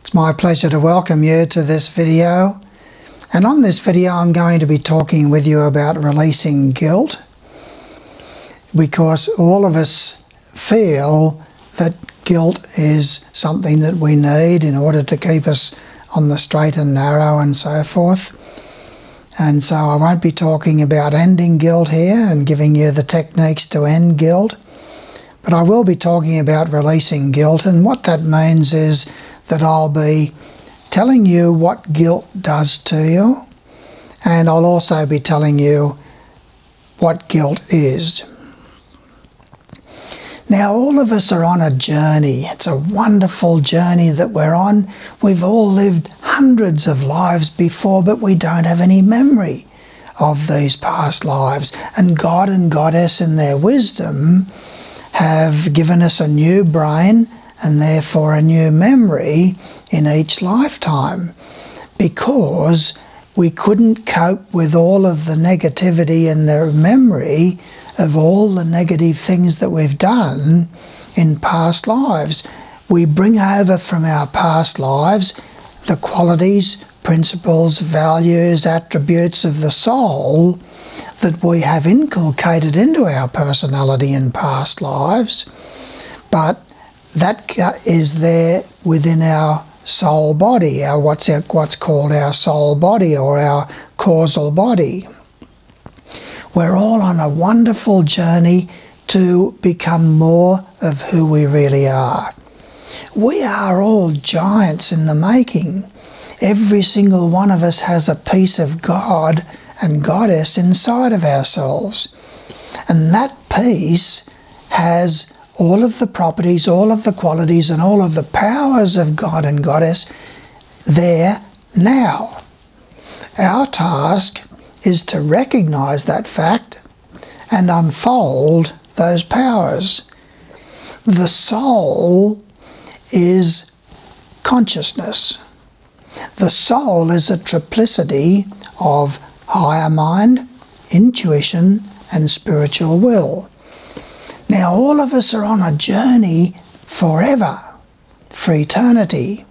It's my pleasure to welcome you to this video, and on this video I'm going to be talking with you about releasing guilt, because all of us feel that guilt is something that we need in order to keep us on the straight and narrow and so forth. And so I won't be talking about ending guilt here and giving you the techniques to end guilt, but I will be talking about releasing guilt, and what that means is that I'll be telling you what guilt does to you, and I'll also be telling you what guilt is. Now, all of us are on a journey. It's a wonderful journey that we're on. We've all lived hundreds of lives before, but we don't have any memory of these past lives. And God and Goddess in their wisdom have given us a new brain and therefore a new memory in each lifetime, because we couldn't cope with all of the negativity in their memory of all the negative things that we've done in past lives. We bring over from our past lives the qualities, principles, values, attributes of the soul that we have inculcated into our personality in past lives, but that is there within our soul body, what's called our soul body or our causal body. We're all on a wonderful journey to become more of who we really are. We are all giants in the making. Every single one of us has a piece of God and Goddess inside of ourselves. And that piece has all of the properties, all of the qualities, and all of the powers of God and Goddess there now. Our task is to recognize that fact and unfold those powers. The soul is consciousness. The soul is a triplicity of higher mind, intuition, and spiritual will. Now, all of us are on a journey forever, for eternity,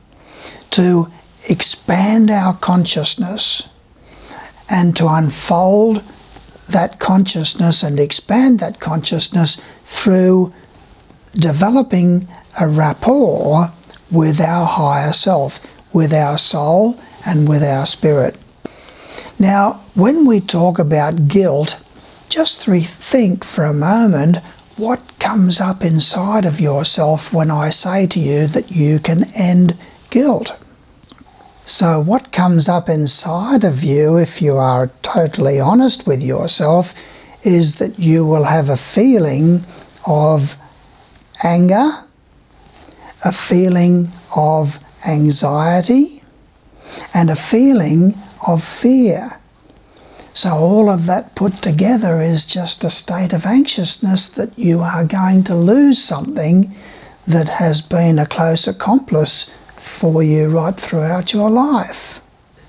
to expand our consciousness and to unfold that consciousness and expand that consciousness through developing a rapport with our higher self, with our soul and with our spirit. Now, when we talk about guilt, just think for a moment what comes up inside of yourself when I say to you that you can end guilt. So what comes up inside of you, if you are totally honest with yourself, is that you will have a feeling of anger, a feeling of anxiety, and a feeling of fear. So all of that put together is just a state of anxiousness that you are going to lose something that has been a close accomplice for you right throughout your life.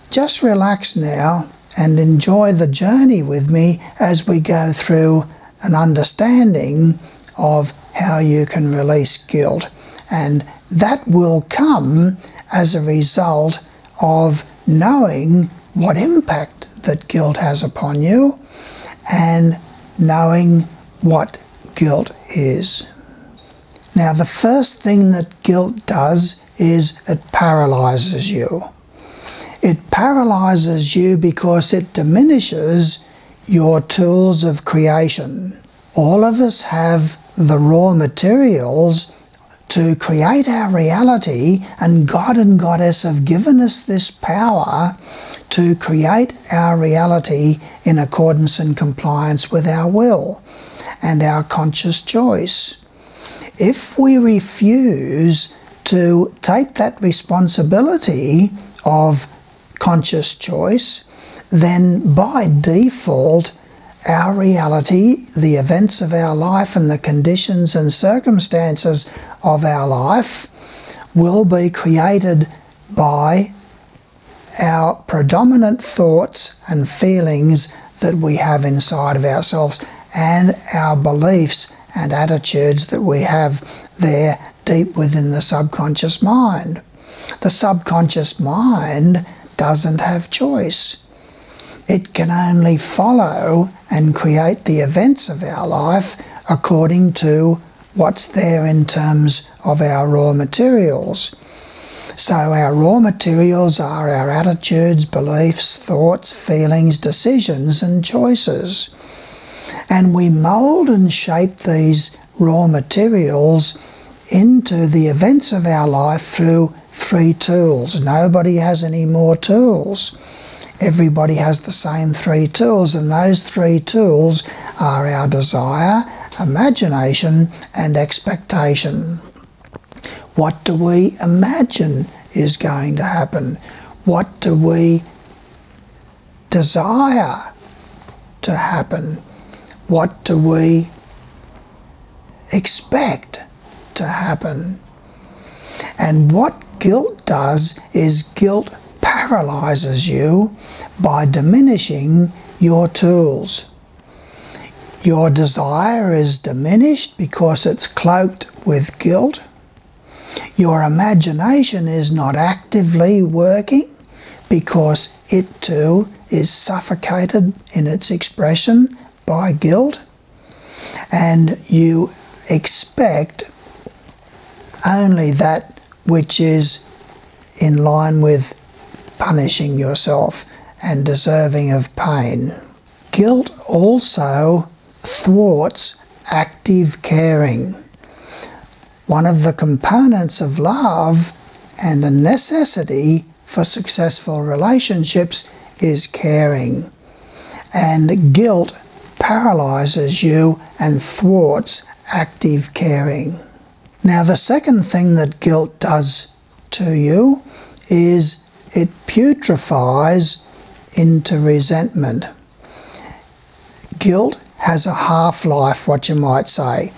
Just relax now and enjoy the journey with me as we go through an understanding of how you can release guilt. And that will come as a result of knowing what impact that guilt has upon you and knowing what guilt is. Now, the first thing that guilt does is it paralyzes you. It paralyzes you because it diminishes your tools of creation. All of us have the raw materials to create our reality, and God and Goddess have given us this power to create our reality in accordance and compliance with our will and our conscious choice. If we refuse to take that responsibility of conscious choice, then by default our reality, the events of our life and the conditions and circumstances of our life will be created by our predominant thoughts and feelings that we have inside of ourselves and our beliefs and attitudes that we have there deep within the subconscious mind. The subconscious mind doesn't have choice. It can only follow and create the events of our life according to what's there in terms of our raw materials. So our raw materials are our attitudes, beliefs, thoughts, feelings, decisions and choices. And we mould and shape these raw materials into the events of our life through 3 tools. Nobody has any more tools. Everybody has the same 3 tools, and those 3 tools are our desire, imagination and expectation. What do we imagine is going to happen? What do we desire to happen? What do we expect to happen? And what guilt does is guilt paralyzes you by diminishing your tools. Your desire is diminished because it's cloaked with guilt. Your imagination is not actively working because it too is suffocated in its expression by guilt. And you expect only that which is in line with punishing yourself and deserving of pain. Guilt also thwarts active caring. One of the components of love and a necessity for successful relationships is caring. And guilt paralyzes you and thwarts active caring. Now, the second thing that guilt does to you is it putrefies into resentment. Guilt has a half-life, what you might say.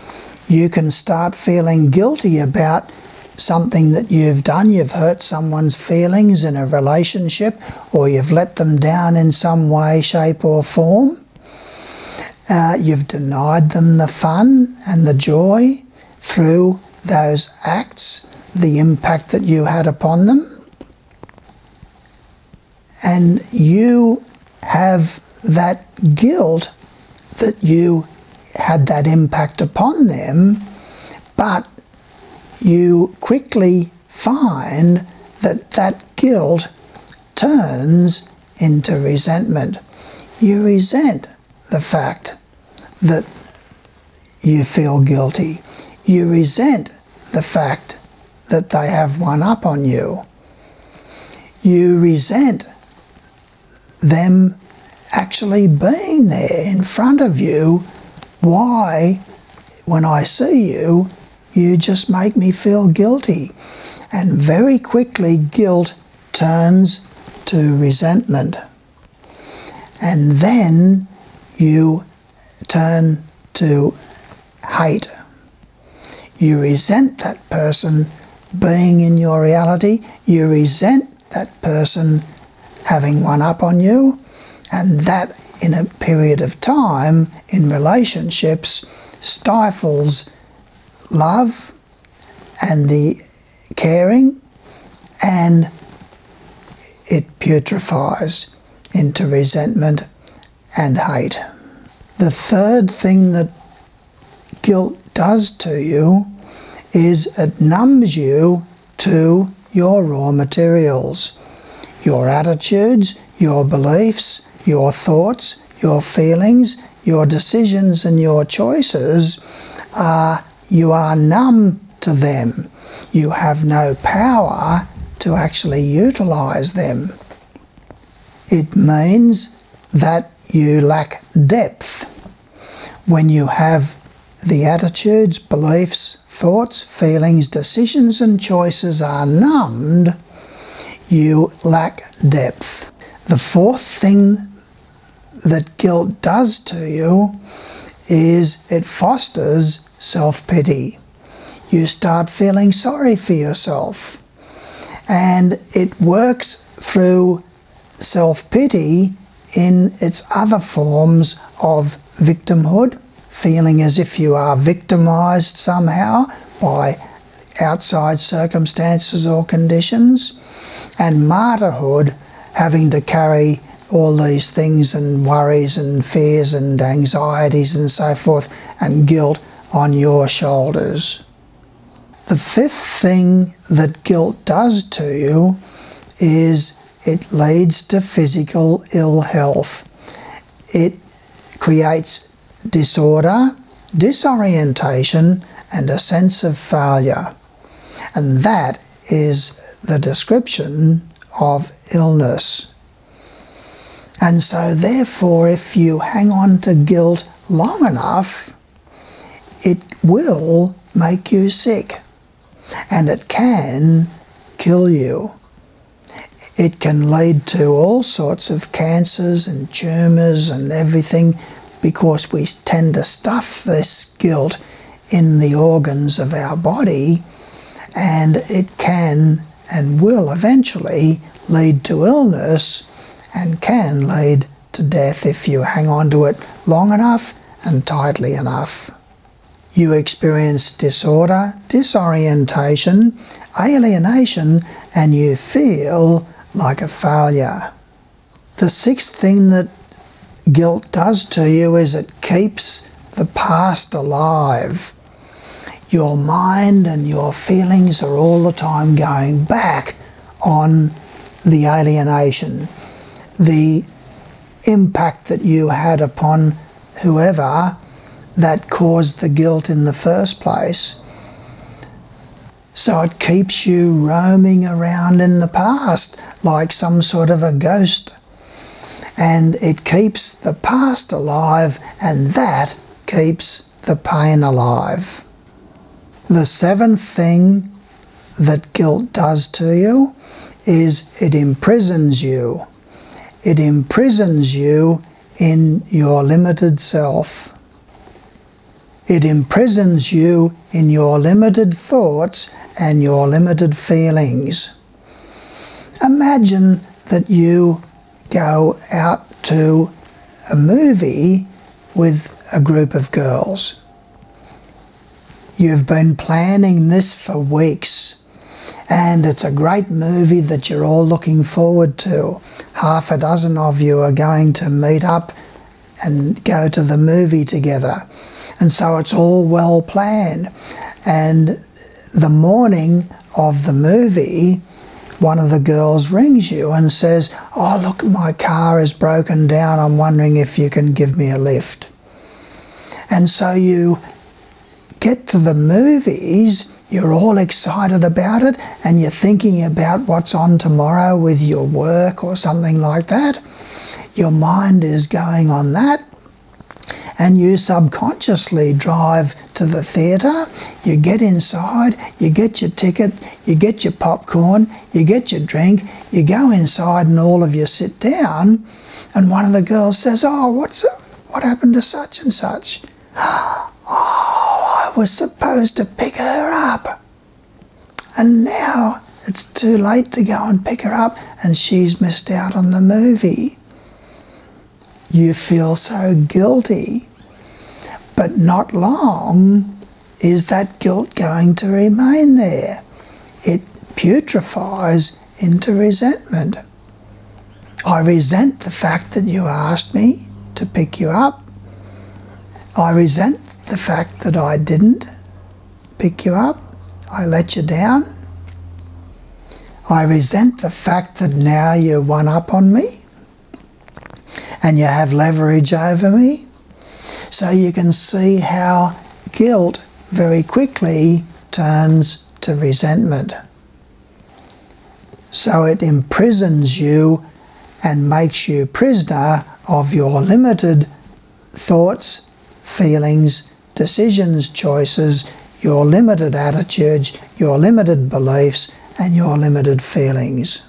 You can start feeling guilty about something that you've done. You've hurt someone's feelings in a relationship, or you've let them down in some way, shape or form. You've denied them the fun and the joy through those acts, the impact that you had upon them. And you have that guilt that you had that impact upon them, but you quickly find that that guilt turns into resentment. You resent the fact that you feel guilty. You resent the fact that they have one up on you. You resent them actually being there in front of you. Why, when I see you, you just make me feel guilty? And very quickly guilt turns to resentment. And then you turn to hate. You resent that person being in your reality. You resent that person having one up on you. And that, in a period of time in relationships, stifles love and the caring, and it putrefies into resentment and hate. The third thing that guilt does to you is it numbs you to your raw materials. Your attitudes, your beliefs, your thoughts, your feelings, your decisions and your choices you are numb to them. You have no power to actually utilize them. It means that you lack depth. When you have the attitudes, beliefs, thoughts, feelings, decisions and choices are numbed, you lack depth. The fourth thing that guilt does to you is it fosters self-pity. You start feeling sorry for yourself, and it works through self-pity in its other forms of victimhood, feeling as if you are victimized somehow by outside circumstances or conditions, and martyrhood, having to carry all these things and worries and fears and anxieties and so forth, and guilt on your shoulders. The fifth thing that guilt does to you is it leads to physical ill health. It creates disorder, disorientation, and a sense of failure. And that is the description of illness. And so therefore, if you hang on to guilt long enough, it will make you sick, and it can kill you. It can lead to all sorts of cancers and tumours and everything, because we tend to stuff this guilt in the organs of our body, and it can and will eventually lead to illness and can lead to death if you hang on to it long enough and tightly enough. You experience disorder, disorientation, alienation, and you feel like a failure. The sixth thing that guilt does to you is it keeps the past alive. Your mind and your feelings are all the time going back on the alienation, the impact that you had upon whoever that caused the guilt in the first place. So it keeps you roaming around in the past like some sort of a ghost. And it keeps the past alive, and that keeps the pain alive. The seventh thing that guilt does to you is it imprisons you. It imprisons you in your limited self. It imprisons you in your limited thoughts and your limited feelings. Imagine that you go out to a movie with a group of girls. You've been planning this for weeks, and it's a great movie that you're all looking forward to. Half a dozen of you are going to meet up and go to the movie together. And so it's all well planned. And the morning of the movie, one of the girls rings you and says, "Oh, look, my car is broken down. I'm wondering if you can give me a lift." And so you get to the movies, you're all excited about it, and you're thinking about what's on tomorrow with your work or something like that. Your mind is going on that, and you subconsciously drive to the theatre. You get inside, you get your ticket, you get your popcorn, you get your drink, you go inside and all of you sit down, and one of the girls says, "Oh, what happened to such and such?" "Oh, I was supposed to pick her up, and now it's too late to go and pick her up, and she's missed out on the movie." You feel so guilty, but not long is that guilt going to remain there. It putrefies into resentment. I resent the fact that you asked me to pick you up. I resent the fact that I didn't pick you up. I let you down. I resent the fact that now you one up on me and you have leverage over me. So you can see how guilt very quickly turns to resentment. So it imprisons you and makes you prisoner of your limited thoughts, feelings, decisions, choices, your limited attitudes, your limited beliefs, and your limited feelings.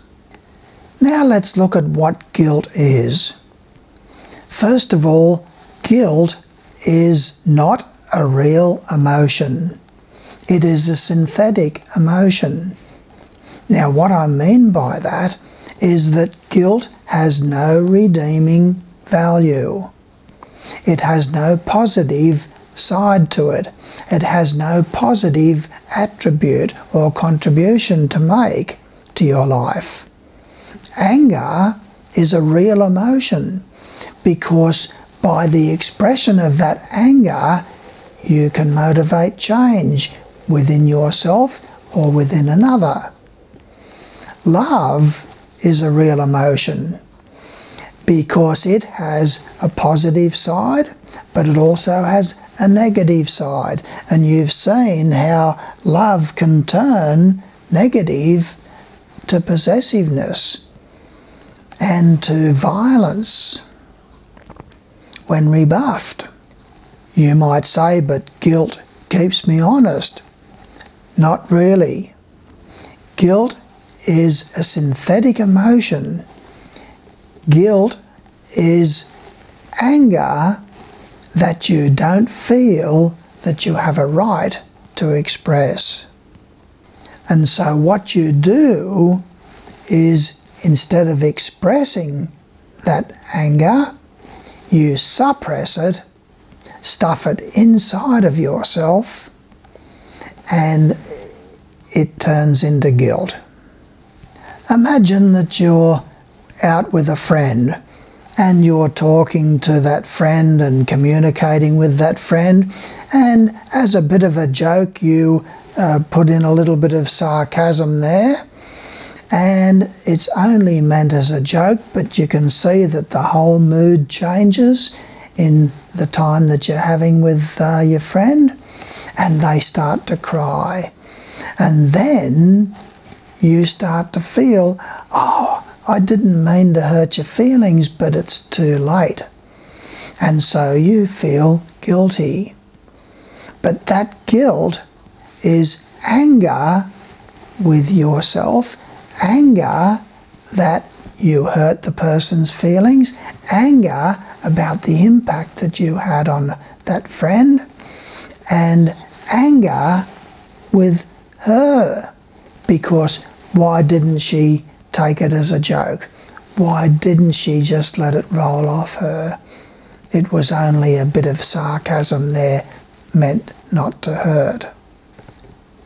Now let's look at what guilt is. First of all, guilt is not a real emotion. It is a synthetic emotion. Now what I mean by that is that guilt has no redeeming value. It has no positive side to it. It has no positive attribute or contribution to make to your life. Anger is a real emotion because by the expression of that anger, you can motivate change within yourself or within another. Love is a real emotion because it has a positive side, but it also has a negative side. And you've seen how love can turn negative to possessiveness and to violence when rebuffed. You might say, but guilt keeps me honest. Not really. Guilt is a synthetic emotion. Guilt is anger that you don't feel that you have a right to express. And so what you do is, instead of expressing that anger, you suppress it, stuff it inside of yourself, and it turns into guilt. Imagine that you're out with a friend and you're talking to that friend and communicating with that friend, and as a bit of a joke you put in a little bit of sarcasm there, and it's only meant as a joke, but you can see that the whole mood changes in the time that you're having with your friend, and they start to cry. And then you start to feel, oh, I didn't mean to hurt your feelings, but it's too late. And so you feel guilty. But that guilt is anger with yourself, anger that you hurt the person's feelings, anger about the impact that you had on that friend, and anger with her because why didn't she take it as a joke? Why didn't she just let it roll off her? It was only a bit of sarcasm there, meant not to hurt.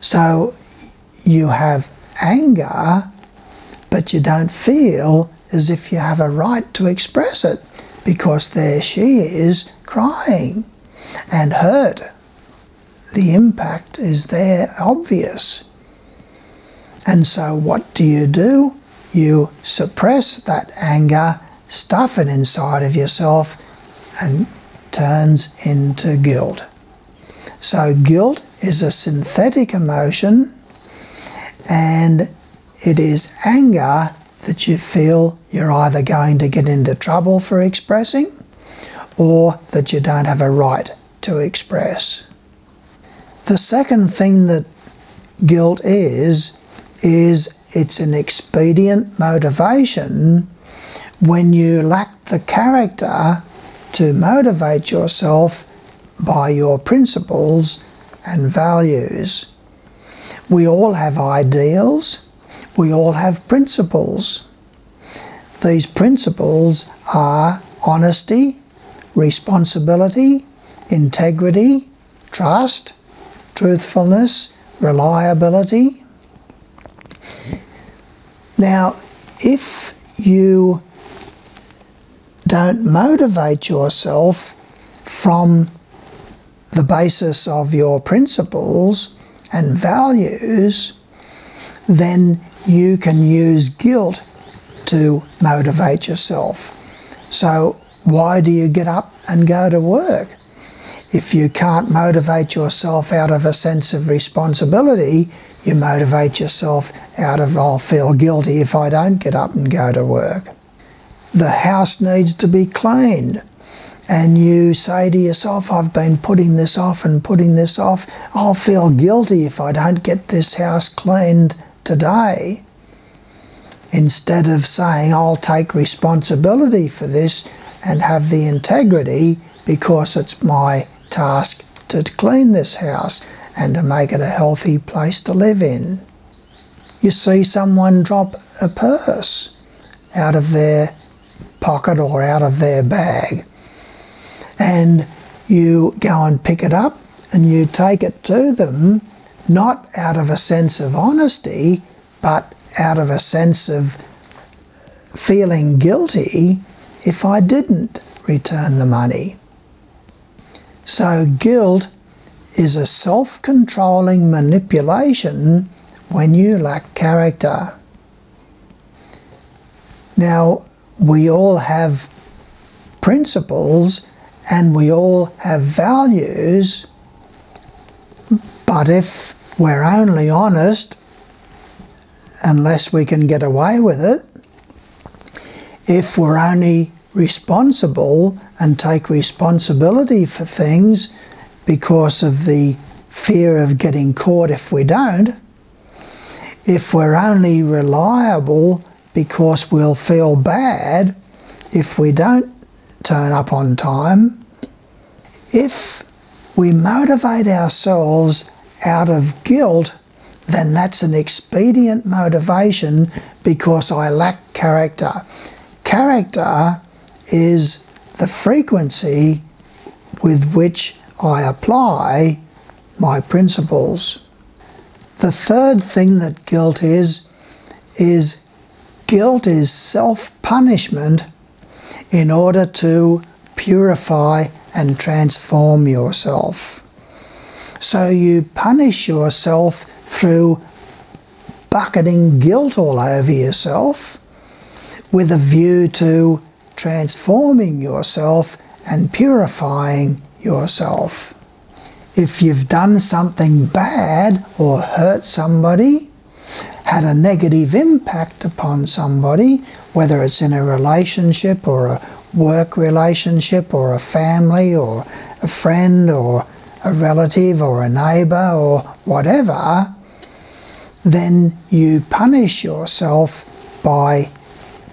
So you have anger, but you don't feel as if you have a right to express it because there she is crying and hurt. The impact is there, obvious. And so what do? You suppress that anger, stuff it inside of yourself, and turns into guilt. So guilt is a synthetic emotion, and it is anger that you feel you're either going to get into trouble for expressing or that you don't have a right to express. The second thing that guilt is it's an expedient motivation when you lack the character to motivate yourself by your principles and values. We all have ideals, we all have principles. These principles are honesty, responsibility, integrity, trust, truthfulness, reliability. Now, if you don't motivate yourself from the basis of your principles and values, then you can use guilt to motivate yourself. So why do you get up and go to work? If you can't motivate yourself out of a sense of responsibility, you motivate yourself out of, I'll feel guilty if I don't get up and go to work. The house needs to be cleaned, and you say to yourself, I've been putting this off and putting this off. I'll feel guilty if I don't get this house cleaned today. Instead of saying, I'll take responsibility for this and have the integrity because it's my task to clean this house and to make it a healthy place to live in. You see someone drop a purse out of their pocket or out of their bag, and you go and pick it up and you take it to them, not out of a sense of honesty, but out of a sense of feeling guilty if I didn't return the money. So guilt is a self-controlling manipulation when you lack character. Now, we all have principles and we all have values, but if we're only honest, unless we can get away with it, if we're only responsible and take responsibility for things because of the fear of getting caught if we don't, if we're only reliable because we'll feel bad if we don't turn up on time, if we motivate ourselves out of guilt, then that's an expedient motivation because I lack character. Character is the frequency with which I apply my principles. The third thing that guilt is guilt is self-punishment in order to purify and transform yourself. So you punish yourself through bucketing guilt all over yourself with a view to transforming yourself and purifying yourself. If you've done something bad or hurt somebody, had a negative impact upon somebody, whether it's in a relationship or a work relationship or a family or a friend or a relative or a neighbour or whatever, then you punish yourself by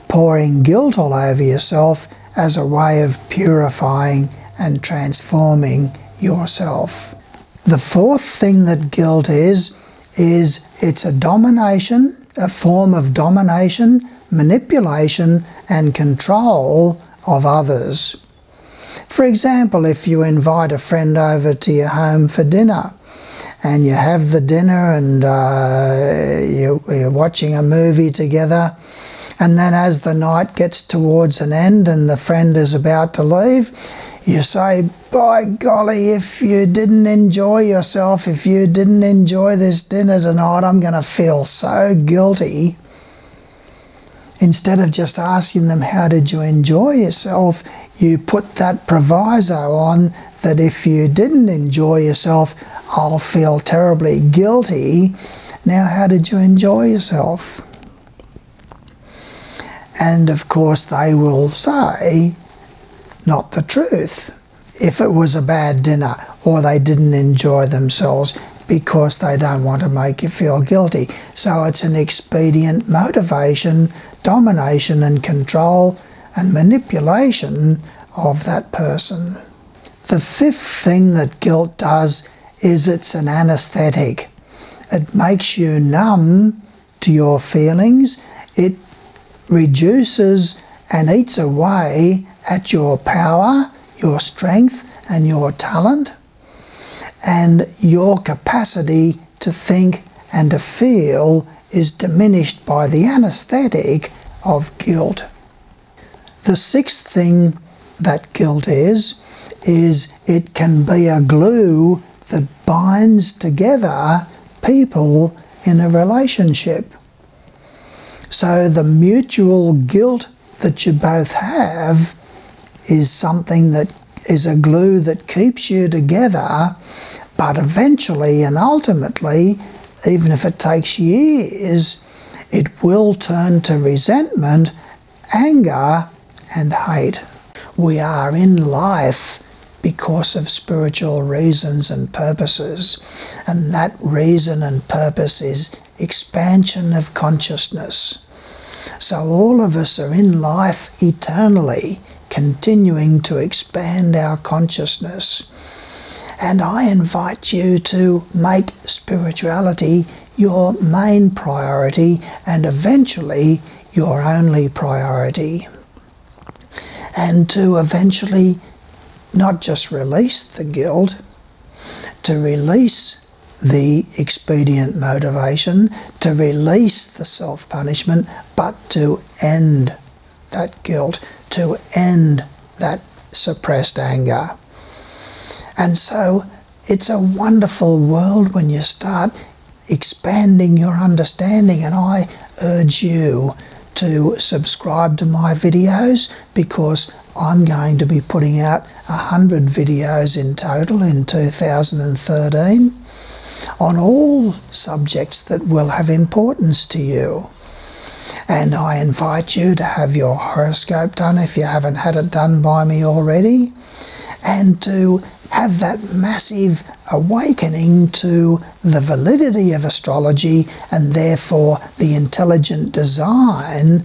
pouring guilt all over yourself as a way of purifying and transforming yourself. The fourth thing that guilt is it's a domination, a form of domination, manipulation and control of others. For example, if you invite a friend over to your home for dinner and you have the dinner and you're watching a movie together, and then as the night gets towards an end and the friend is about to leave, you say, by golly, if you didn't enjoy yourself, if you didn't enjoy this dinner tonight, I'm going to feel so guilty. Instead of just asking them, how did you enjoy yourself, you put that proviso on that if you didn't enjoy yourself, I'll feel terribly guilty. Now, how did you enjoy yourself? And of course they will say not the truth if it was a bad dinner or they didn't enjoy themselves, because they don't want to make you feel guilty. So it's an expedient motivation, domination and control and manipulation of that person. The fifth thing that guilt does is it's an anaesthetic. It makes you numb to your feelings. It reduces and eats away at your power, your strength and your talent, and your capacity to think and to feel is diminished by the anaesthetic of guilt. The sixth thing that guilt is it can be a glue that binds together people in a relationship. So the mutual guilt that you both have is something that is a glue that keeps you together, but eventually and ultimately, even if it takes years, it will turn to resentment, anger and hate. We are in life because of spiritual reasons and purposes, and that reason and purpose is expansion of consciousness. So all of us are in life eternally, continuing to expand our consciousness. And I invite you to make spirituality your main priority and eventually your only priority. And to eventually not just release the guilt, to release the expedient motivation, to release the self-punishment, but to end that guilt, to end that suppressed anger. And so it's a wonderful world when you start expanding your understanding, and I urge you to subscribe to my videos, because I'm going to be putting out 100 videos in total in 2013 on all subjects that will have importance to you. And I invite you to have your horoscope done if you haven't had it done by me already, and to have that massive awakening to the validity of astrology and therefore the intelligent design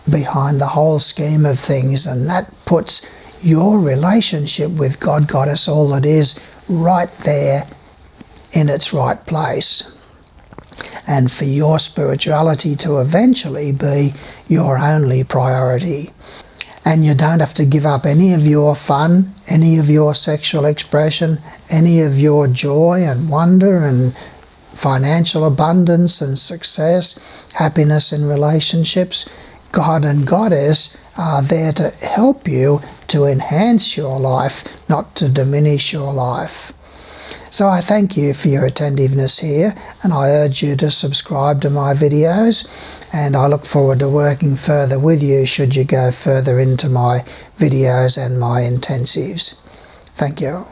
behind the whole scheme of things. And that puts your relationship with God, Goddess, all that is, right there in its right place. And for your spirituality to eventually be your only priority. And you don't have to give up any of your fun, any of your sexual expression, any of your joy and wonder and financial abundance and success, happiness in relationships. God and Goddess are there to help you to enhance your life, not to diminish your life. So I thank you for your attentiveness here, and I urge you to subscribe to my videos, and I look forward to working further with you should you go further into my videos and my intensives. Thank you.